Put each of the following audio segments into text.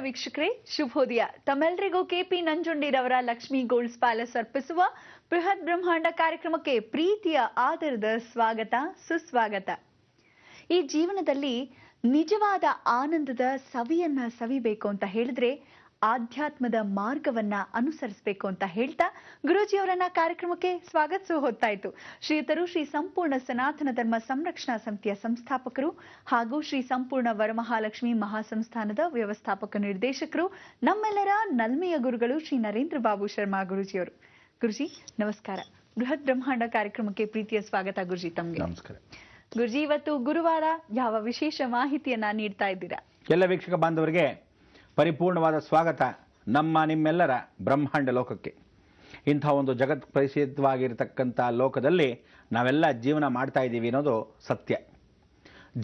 ವೀಕ್ಷಕರೇ, ಶುಭೋದಯ. ತಮ್ಮೆಲ್ಲರಿಗೂ ಕೆಪಿ ನಂಜುಂಡಿರವರ ಲಕ್ಷ್ಮಿ ಗೋಲ್ಡ್ಸ್ ಪ್ಯಾಲೇಸ್ ಅರ್ಪಿಸುವ ಬೃಹತ್ ಬ್ರಹ್ಮಾಂಡ ಕಾರ್ಯಕ್ರಮಕ್ಕೆ ಪ್ರೀತಿಯ ಆದರದ ಸ್ವಾಗತ, ಸುಸ್ವಾಗತ. ಈ ಜೀವನದಲ್ಲಿ ನಿಜವಾದ ಆನಂದದ ಸವಿಯನ್ನ ಸವಿಬೇಕು ಅಂತ ಹೇಳಿದ್ರೆ ಆಧ್ಯಾತ್ಮದ ಮಾರ್ಗವನ್ನ ಅನುಸರಿಸಬೇಕು ಅಂತ ಹೇಳ್ತಾ ಗುರೂಜಿಯವರನ್ನ ಕಾರ್ಯಕ್ರಮಕ್ಕೆ ಸ್ವಾಗತಿಸುವ ಹೊತ್ತಾಯಿತು. ಶ್ರೀಯುತರು ಶ್ರೀ ಸಂಪೂರ್ಣ ಸನಾತನ ಧರ್ಮ ಸಂರಕ್ಷಣಾ ಸಮಿತಿಯ ಸಂಸ್ಥಾಪಕರು ಹಾಗೂ ಶ್ರೀ ಸಂಪೂರ್ಣ ವರಮಹಾಲಕ್ಷ್ಮಿ ಮಹಾಸಂಸ್ಥಾನದ ವ್ಯವಸ್ಥಾಪಕ ನಿರ್ದೇಶಕರು, ನಮ್ಮೆಲ್ಲರ ನಲ್ಮೆಯ ಗುರುಗಳು ಶ್ರೀ ನರೇಂದ್ರ ಬಾಬು ಶರ್ಮಾ ಗುರೂಜಿಯವರು. ಗುರುಜಿ ನಮಸ್ಕಾರ. ಬೃಹತ್ ಬ್ರಹ್ಮಾಂಡ ಕಾರ್ಯಕ್ರಮಕ್ಕೆ ಪ್ರೀತಿಯ ಸ್ವಾಗತ ಗುರುಜಿ ತಮಗೆ. ನಮಸ್ಕಾರ ಗುರುಜಿ. ಇವತ್ತು ಗುರುವಾರ, ಯಾವ ವಿಶೇಷ ಮಾಹಿತಿಯನ್ನ ನೀಡ್ತಾ ಇದ್ದೀರಾ? ಎಲ್ಲ ವೀಕ್ಷಕ ಬಾಂಧವರಿಗೆ ಪರಿಪೂರ್ಣವಾದ ಸ್ವಾಗತ ನಮ್ಮ ನಿಮ್ಮೆಲ್ಲರ ಬ್ರಹ್ಮಾಂಡ ಲೋಕಕ್ಕೆ. ಇಂಥ ಒಂದು ಜಗತ್ ಪ್ರಸಿದ್ಧವಾಗಿರತಕ್ಕಂಥ ಲೋಕದಲ್ಲಿ ನಾವೆಲ್ಲ ಜೀವನ ಮಾಡ್ತಾ ಇದ್ದೀವಿ ಅನ್ನೋದು ಸತ್ಯ.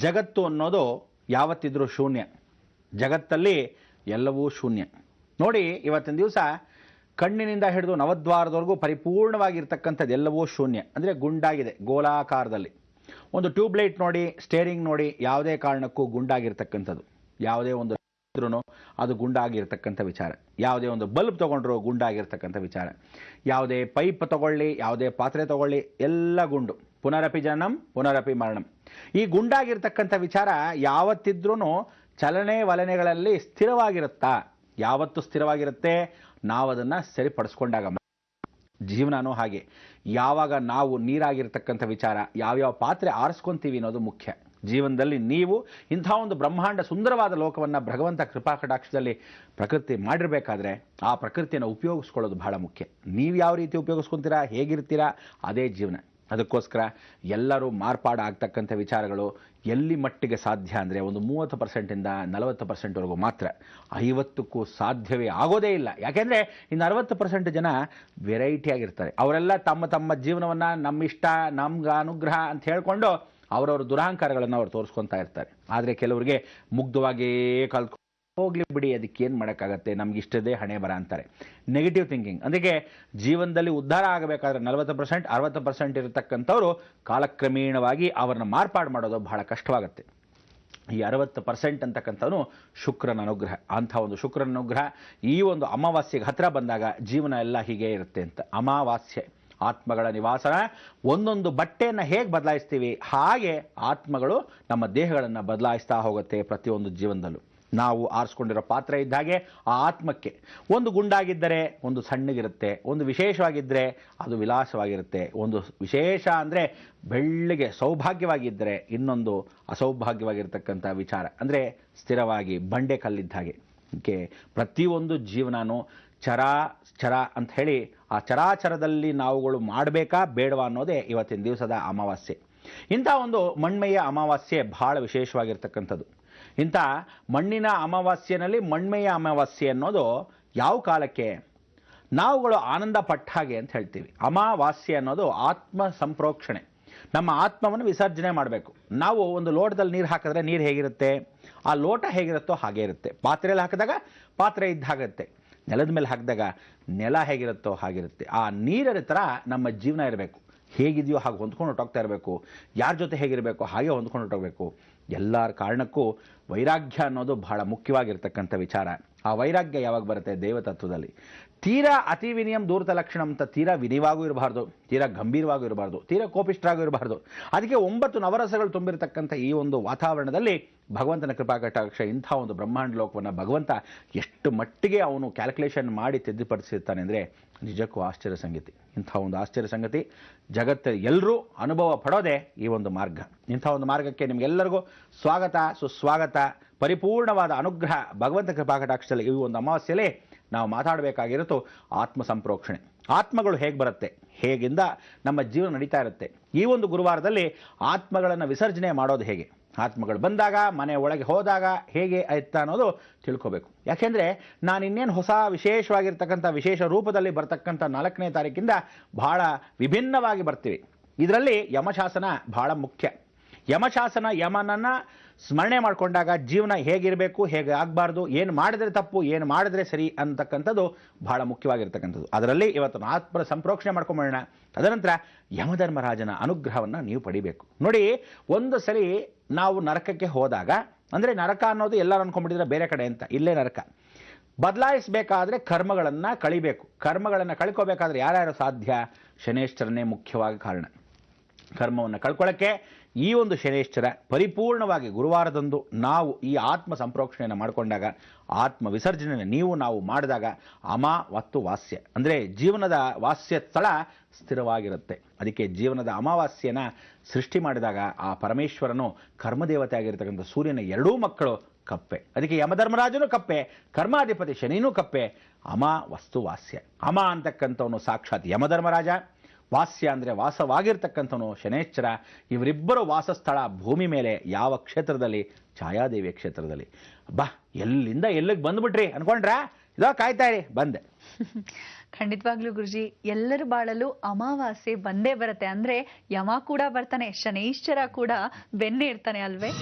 ಜಗತ್ತು ಅನ್ನೋದು ಯಾವತ್ತಿದ್ರೂ ಶೂನ್ಯ. ಜಗತ್ತಲ್ಲಿ ಎಲ್ಲವೂ ಶೂನ್ಯ. ನೋಡಿ, ಇವತ್ತಿನ ದಿವಸ ಕಣ್ಣಿನಿಂದ ಹಿಡಿದು ನವದ್ವಾರದವರೆಗೂ ಪರಿಪೂರ್ಣವಾಗಿರ್ತಕ್ಕಂಥದ್ದು ಎಲ್ಲವೂ ಶೂನ್ಯ. ಅಂದರೆ ಗುಂಡಾಗಿದೆ, ಗೋಲಾಕಾರದಲ್ಲಿ. ಒಂದು ಟ್ಯೂಬ್ಲೈಟ್ ನೋಡಿ, ಸ್ಟೇರಿಂಗ್ ನೋಡಿ, ಯಾವುದೇ ಕಾರಣಕ್ಕೂ ಗುಂಡಾಗಿರ್ತಕ್ಕಂಥದ್ದು. ಯಾವುದೇ ಒಂದು ಅದು ಗುಂಡಾಗಿರ್ತಕ್ಕಂಥ ವಿಚಾರ. ಯಾವುದೇ ಒಂದು ಬಲ್ಬ್ ತಗೊಂಡ್ರು ಗುಂಡಾಗಿರ್ತಕ್ಕಂಥ ವಿಚಾರ. ಯಾವುದೇ ಪೈಪ್ ತಗೊಳ್ಳಿ, ಯಾವುದೇ ಪಾತ್ರೆ ತಗೊಳ್ಳಿ, ಎಲ್ಲ ಗುಂಡು. ಪುನರಪಿ ಜನನಂ ಪುನರಪಿ ಮರಣಂ. ಈ ಗುಂಡಾಗಿರ್ತಕ್ಕಂಥ ವಿಚಾರ ಯಾವತ್ತಿದ್ರೂ ಚಲನೆ ವಲನೆಗಳಲ್ಲಿ ಸ್ಥಿರವಾಗಿರುತ್ತಾ? ಯಾವತ್ತು ಸ್ಥಿರವಾಗಿರುತ್ತೆ? ನಾವು ಅದನ್ನು ಸರಿಪಡಿಸ್ಕೊಂಡಾಗ. ಜೀವನನೂ ಹಾಗೆ. ಯಾವಾಗ ನಾವು ನೀರಾಗಿರ್ತಕ್ಕಂಥ ವಿಚಾರ, ಯಾವ್ಯಾವ ಪಾತ್ರೆ ಆರಿಸ್ಕೊಂತೀವಿ ಅನ್ನೋದು ಮುಖ್ಯ. ಜೀವನದಲ್ಲಿ ನೀವು ಇಂಥ ಒಂದು ಬ್ರಹ್ಮಾಂಡ ಸುಂದರವಾದ ಲೋಕವನ್ನು ಭಗವಂತ ಕೃಪಾ ಕಟಾಕ್ಷದಲ್ಲಿ ಪ್ರಕೃತಿ ಮಾಡಿರಬೇಕಾದ್ರೆ ಆ ಪ್ರಕೃತಿಯನ್ನು ಉಪಯೋಗಿಸ್ಕೊಳ್ಳೋದು ಬಹಳ ಮುಖ್ಯ. ನೀವು ಯಾವ ರೀತಿ ಉಪಯೋಗಿಸ್ಕೊತೀರಾ, ಹೇಗಿರ್ತೀರಾ, ಅದೇ ಜೀವನ. ಅದಕ್ಕೋಸ್ಕರ ಎಲ್ಲರೂ ಮಾರ್ಪಾಡಾಗ್ತಕ್ಕಂಥ ವಿಚಾರಗಳು ಎಲ್ಲಿ ಮಟ್ಟಿಗೆ ಸಾಧ್ಯ ಅಂದರೆ ಒಂದು 30%ಇಂದ 40%ವರೆಗೂ ಮಾತ್ರ. 50ಕ್ಕೂ ಸಾಧ್ಯವೇ ಆಗೋದೇ ಇಲ್ಲ. ಯಾಕೆಂದರೆ ಇನ್ನು 60% ಜನ ವೆರೈಟಿ ಆಗಿರ್ತಾರೆ. ಅವರೆಲ್ಲ ತಮ್ಮ ತಮ್ಮ ಜೀವನವನ್ನು ನಮ್ಮಿಷ್ಟ, ನಮ್ಗೆ ಅನುಗ್ರಹ ಅಂತ ಹೇಳ್ಕೊಂಡು ಅವರವ್ರ ದುರಹಂಕಾರಗಳನ್ನು ಅವ್ರು ತೋರಿಸ್ಕೊತಾ ಇರ್ತಾರೆ. ಆದರೆ ಕೆಲವರಿಗೆ ಮುಗ್ಧವಾಗೇ ಕಲ್ತ್ಕೊಂಡು ಹೋಗ್ಲಿ ಬಿಡಿ, ಅದಕ್ಕೆ ಏನು ಮಾಡೋಕ್ಕಾಗತ್ತೆ, ನಮ್ಗೆ ಇಷ್ಟದೇ ಹಣೆ ಬರ ಅಂತಾರೆ. Negative thinking. ಅದಕ್ಕೆ ಜೀವನದಲ್ಲಿ ಉದ್ಧಾರ ಆಗಬೇಕಾದ್ರೆ 40% 60% ಇರತಕ್ಕಂಥವ್ರು ಕಾಲಕ್ರಮೇಣವಾಗಿ ಅವರನ್ನು ಮಾರ್ಪಾಡು ಮಾಡೋದು ಬಹಳ ಕಷ್ಟವಾಗುತ್ತೆ. ಈ 60% ಅಂತಕ್ಕಂಥವನು ಶುಕ್ರನ ಅನುಗ್ರಹ. ಅಂಥ ಒಂದು ಶುಕ್ರನ ಅನುಗ್ರಹ ಈ ಒಂದು ಅಮಾವಾಸ್ಯೆಗೆ ಹತ್ತಿರ ಬಂದಾಗ ಜೀವನ ಎಲ್ಲ ಹೀಗೆ ಇರುತ್ತೆ ಅಂತ. ಅಮಾವಾಸ್ಯೆ ಆತ್ಮಗಳ ನಿವಾಸನ. ಒಂದೊಂದು ಬಟ್ಟೆಯನ್ನು ಹೇಗೆ ಬದಲಾಯಿಸ್ತೀವಿ ಹಾಗೆ ಆತ್ಮಗಳು ನಮ್ಮ ದೇಹಗಳನ್ನು ಬದಲಾಯಿಸ್ತಾ ಹೋಗುತ್ತೆ. ಪ್ರತಿಯೊಂದು ಜೀವನದಲ್ಲೂ ನಾವು ಆರಿಸ್ಕೊಂಡಿರೋ ಪಾತ್ರೆ ಇದ್ದ ಹಾಗೆ ಆ ಆತ್ಮಕ್ಕೆ ಒಂದು ಗುಂಡಾಗಿದ್ದರೆ ಒಂದು ಸಣ್ಣಗಿರುತ್ತೆ, ಒಂದು ವಿಶೇಷವಾಗಿದ್ದರೆ ಅದು ವಿಲಾಸವಾಗಿರುತ್ತೆ. ಒಂದು ವಿಶೇಷ ಅಂದರೆ ಬೆಳ್ಳಿಗೆ ಸೌಭಾಗ್ಯವಾಗಿದ್ದರೆ ಇನ್ನೊಂದು ಅಸೌಭಾಗ್ಯವಾಗಿರ್ತಕ್ಕಂಥ ವಿಚಾರ. ಅಂದರೆ ಸ್ಥಿರವಾಗಿ ಬಂಡೆ ಕಲ್ಲಿದ್ದ ಹಾಗೆ. ಅದಕ್ಕೆ ಪ್ರತಿಯೊಂದು ಜೀವನನೂ ಚರ ಅಂತ ಹೇಳಿ ಆ ಚರಾಚರದಲ್ಲಿ ನಾವುಗಳು ಮಾಡಬೇಕಾ ಬೇಡವಾ ಅನ್ನೋದೇ ಇವತ್ತಿನ ದಿವಸದ ಅಮಾವಾಸ್ಯೆ. ಇಂಥ ಒಂದು ಮಣ್ಮೆಯ ಅಮಾವಾಸ್ಯೆ ಬಹಳ ವಿಶೇಷವಾಗಿರ್ತಕ್ಕಂಥದ್ದು. ಇಂಥ ಮಣ್ಣಿನ ಅಮಾವಾಸ್ಯೆನಲ್ಲಿ ಮಣ್ಮೆಯ ಅಮಾವಾಸ್ಯೆ ಅನ್ನೋದು ಯಾವ ಕಾಲಕ್ಕೆ? ನಾವುಗಳು ಆನಂದ ಪಟ್ಟ ಹಾಗೆ ಅಂತ ಹೇಳ್ತೀವಿ. ಅಮಾವಾಸ್ಯೆ ಅನ್ನೋದು ಆತ್ಮ ಸಂಪ್ರೋಕ್ಷಣೆ. ನಮ್ಮ ಆತ್ಮವನ್ನು ವಿಸರ್ಜನೆ ಮಾಡಬೇಕು. ನಾವು ಒಂದು ಲೋಟದಲ್ಲಿ ನೀರು ಹಾಕಿದ್ರೆ ನೀರು ಹೇಗಿರುತ್ತೆ, ಆ ಲೋಟ ಹೇಗಿರುತ್ತೋ ಹಾಗೆ ಇರುತ್ತೆ. ಪಾತ್ರೆಯಲ್ಲಿ ಹಾಕಿದಾಗ ಪಾತ್ರೆ ಇದ್ದಾಗುತ್ತೆ, ನೆಲದ ಮೇಲೆ ಹಾಕಿದಾಗ ನೆಲ ಹೇಗಿರುತ್ತೋ ಹಾಗಿರುತ್ತೆ. ಆ ನೀರಿನ ಥರ ನಮ್ಮ ಜೀವನ ಇರಬೇಕು. ಹೇಗಿದೆಯೋ ಹಾಗೆ ಹೊಂದ್ಕೊಂಡು ಹೊಟ್ಟೋಗ್ತಾ ಇರಬೇಕು. ಯಾರ ಜೊತೆ ಹೇಗಿರಬೇಕು ಹಾಗೆ ಹೊಂದ್ಕೊಂಡು ಹೊಟ್ಟೋಗ್ಬೇಕು. ಎಲ್ಲರ ಕಾರಣಕ್ಕೂ ವೈರಾಗ್ಯ ಅನ್ನೋದು ಬಹಳ ಮುಖ್ಯವಾಗಿರ್ತಕ್ಕಂಥ ವಿಚಾರ. ಆ ವೈರಾಗ್ಯ ಯಾವಾಗ ಬರುತ್ತೆ? ದೇವತತ್ವದಲ್ಲಿ. ತೀರಾ ಅತಿ ವಿನಿಯಂ ದೂರತ ಲಕ್ಷಣ ಅಂತ ತೀರಾ ವಿನಿವಾಗೂ ಇರಬಾರ್ದು, ತೀರಾ ಗಂಭೀರವಾಗೂ ಇರಬಾರ್ದು, ತೀರಾ ಕೋಪಿಷ್ಠರಾಗೂ ಇರಬಾರ್ದು. ಅದಕ್ಕೆ 9 ನವರಸಗಳು ತುಂಬಿರತಕ್ಕಂಥ ಈ ಒಂದು ವಾತಾವರಣದಲ್ಲಿ ಭಗವಂತನ ಕೃಪಾ ಕಟಾಕ್ಷ ಇಂಥ ಒಂದು ಬ್ರಹ್ಮಾಂಡ ಲೋಕವನ್ನು ಭಗವಂತ ಎಷ್ಟು ಮಟ್ಟಿಗೆ ಅವನು ಕ್ಯಾಲ್ಕುಲೇಷನ್ ಮಾಡಿ ತಿದ್ದುಪಡಿಸಿರ್ತಾನೆ ಅಂದರೆ ನಿಜಕ್ಕೂ ಆಶ್ಚರ್ಯ ಸಂಗತಿ. ಇಂಥ ಒಂದು ಆಶ್ಚರ್ಯ ಸಂಗತಿ ಜಗತ್ತು ಎಲ್ಲರೂ ಅನುಭವ ಪಡೋದೇ ಈ ಒಂದು ಮಾರ್ಗ. ಇಂಥ ಒಂದು ಮಾರ್ಗಕ್ಕೆ ನಿಮಗೆಲ್ಲರಿಗೂ ಸ್ವಾಗತ, ಸುಸ್ವಾಗತ. ಪರಿಪೂರ್ಣವಾದ ಅನುಗ್ರಹ ಭಗವಂತ ಕೃಪಾ ಕಟಾಕ್ಷದಲ್ಲಿ ಈ ಒಂದು ಅಮಾವಾಸ್ಯೆಯಲ್ಲಿ ನಾವು ಮಾತಾಡಬೇಕಾಗಿರುತ್ತೋ ಆತ್ಮ ಸಂಪ್ರೋಕ್ಷಣೆ. ಆತ್ಮಗಳು ಹೇಗೆ ಬರುತ್ತೆ, ಹೇಗಿಂದ ನಮ್ಮ ಜೀವನ ನಡೀತಾ ಇರುತ್ತೆ. ಈ ಒಂದು ಗುರುವಾರದಲ್ಲಿ ಆತ್ಮಗಳನ್ನು ವಿಸರ್ಜನೆ ಮಾಡೋದು ಹೇಗೆ, ಆತ್ಮಗಳು ಬಂದಾಗ ಮನೆ ಒಳಗೆ ಹೋದಾಗ ಹೇಗೆ ಆಯ್ತಾ ಅನ್ನೋದು ತಿಳ್ಕೋಬೇಕು. ಯಾಕೆಂದರೆ ನಾನು ಇನ್ನೇನು ಹೊಸ ವಿಶೇಷವಾಗಿರ್ತಕ್ಕಂಥ ವಿಶೇಷ ರೂಪದಲ್ಲಿ ಬರ್ತಕ್ಕಂಥ 4ನೇ ತಾರೀಕಿಂದ ಬಹಳ ವಿಭಿನ್ನವಾಗಿ ಬರ್ತೀವಿ. ಇದರಲ್ಲಿ ಯಮಶಾಸನ ಬಹಳ ಮುಖ್ಯ. ಯಮಶಾಸನ, ಯಮನನ್ನು ಸ್ಮರಣೆ ಮಾಡಿಕೊಂಡಾಗ ಜೀವನ ಹೇಗಿರಬೇಕು, ಹೇಗೆ ಆಗಬಾರ್ದು, ಏನು ಮಾಡಿದ್ರೆ ತಪ್ಪು, ಏನು ಮಾಡಿದ್ರೆ ಸರಿ ಅಂತಕ್ಕಂಥದ್ದು ಬಹಳ ಮುಖ್ಯವಾಗಿರ್ತಕ್ಕಂಥದ್ದು. ಅದರಲ್ಲಿ ಇವತ್ತು ಆತ್ಮ ಸಂಪ್ರೋಕ್ಷಣೆ ಮಾಡ್ಕೊಂಬೋಣ. ತದನಂತರ ಯಮಧರ್ಮರಾಜನ ಅನುಗ್ರಹವನ್ನು ನೀವು ಪಡಿಬೇಕು. ನೋಡಿ, ಒಂದು ಸರಿ ನಾವು ನರಕಕ್ಕೆ ಹೋದಾಗ ಅಂದರೆ ನರಕ ಅನ್ನೋದು ಎಲ್ಲರೂ ಅನ್ಕೊಂಡ್ಬಿಟ್ಟಿದ್ರೆ ಬೇರೆ ಕಡೆ ಅಂತ, ಇಲ್ಲೇ ನರಕ. ಬದಲಾಯಿಸಬೇಕಾದ್ರೆ ಕರ್ಮಗಳನ್ನು ಕಳಿಬೇಕು. ಕರ್ಮಗಳನ್ನು ಕಳ್ಕೋಬೇಕಾದ್ರೆ ಯಾರ್ಯಾರು ಸಾಧ್ಯ? ಶನೇಶ್ವರನೇ ಮುಖ್ಯವಾಗಿ ಕಾರಣ. ಕರ್ಮವನ್ನು ಕಳ್ಕೊಳ್ಳೋಕ್ಕೆ ಈ ಒಂದು ಶನೇಶ್ವರ ಪರಿಪೂರ್ಣವಾಗಿ ಗುರುವಾರದಂದು ನಾವು ಈ ಆತ್ಮ ಸಂಪ್ರೋಕ್ಷಣೆಯನ್ನು ಮಾಡಿಕೊಂಡಾಗ, ಆತ್ಮ ವಿಸರ್ಜನೆಯನ್ನು ನಾವು ಮಾಡಿದಾಗ ಮತ್ತು ವಾಸ್ಯ ಅಂದರೆ ಜೀವನದ ವಾಸ್ಯ ಸ್ಥಳ ಸ್ಥಿರವಾಗಿರುತ್ತೆ. ಅದಕ್ಕೆ ಜೀವನದ ಅಮಾವಾಸ್ಯನ ಸೃಷ್ಟಿ ಮಾಡಿದಾಗ ಆ ಪರಮೇಶ್ವರನು ಕರ್ಮದೇವತೆ ಆಗಿರ್ತಕ್ಕಂಥ ಸೂರ್ಯನ ಎರಡೂ ಮಕ್ಕಳು ಕಪ್ಪೆ. ಅದಕ್ಕೆ ಯಮಧರ್ಮರಾಜನು ಕಪ್ಪೆ, ಕರ್ಮಾಧಿಪತಿ ಶನಿನೂ ಕಪ್ಪೆ. ವಾಸ್ಯ. ಅಂತಕ್ಕಂಥವನು ಸಾಕ್ಷಾತ್ ಯಮಧರ್ಮರಾಜ, ವಾಸ್ಯ ಅಂದರೆ ವಾಸವಾಗಿರ್ತಕ್ಕಂಥವನು ಶನೇಶ್ವರ. ಇವರಿಬ್ಬರು ವಾಸಸ್ಥಳ ಭೂಮಿ ಮೇಲೆ ಯಾವ ಕ್ಷೇತ್ರದಲ್ಲಿ? ಛಾಯಾದೇವಿಯ ಕ್ಷೇತ್ರದಲ್ಲಿ. ಎಲ್ಲಿಂದ ಎಲ್ಲಿಗೆ ಬಂದ್ಬಿಟ್ರಿ ಅನ್ಕೊಂಡ್ರಾ? ಇದೋ ಕಾಯ್ತಾ ಇರಿ, ಬಂದೆ. ಖಂಡಿತವಾಗ್ಲೂ ಗುರುಜಿ, ಎಲ್ಲರ ಬಾಳಲು ಅಮಾವಾಸ್ಯೆ ಬಂದೇ ಬರುತ್ತೆ. ಅಂದ್ರೆ ಯಮ ಕೂಡ ಬರ್ತಾನೆ, ಶನೈಶ್ಚರ ಕೂಡ ಬೆನ್ನೆ ಇರ್ತಾನೆ ಅಲ್ವೇ?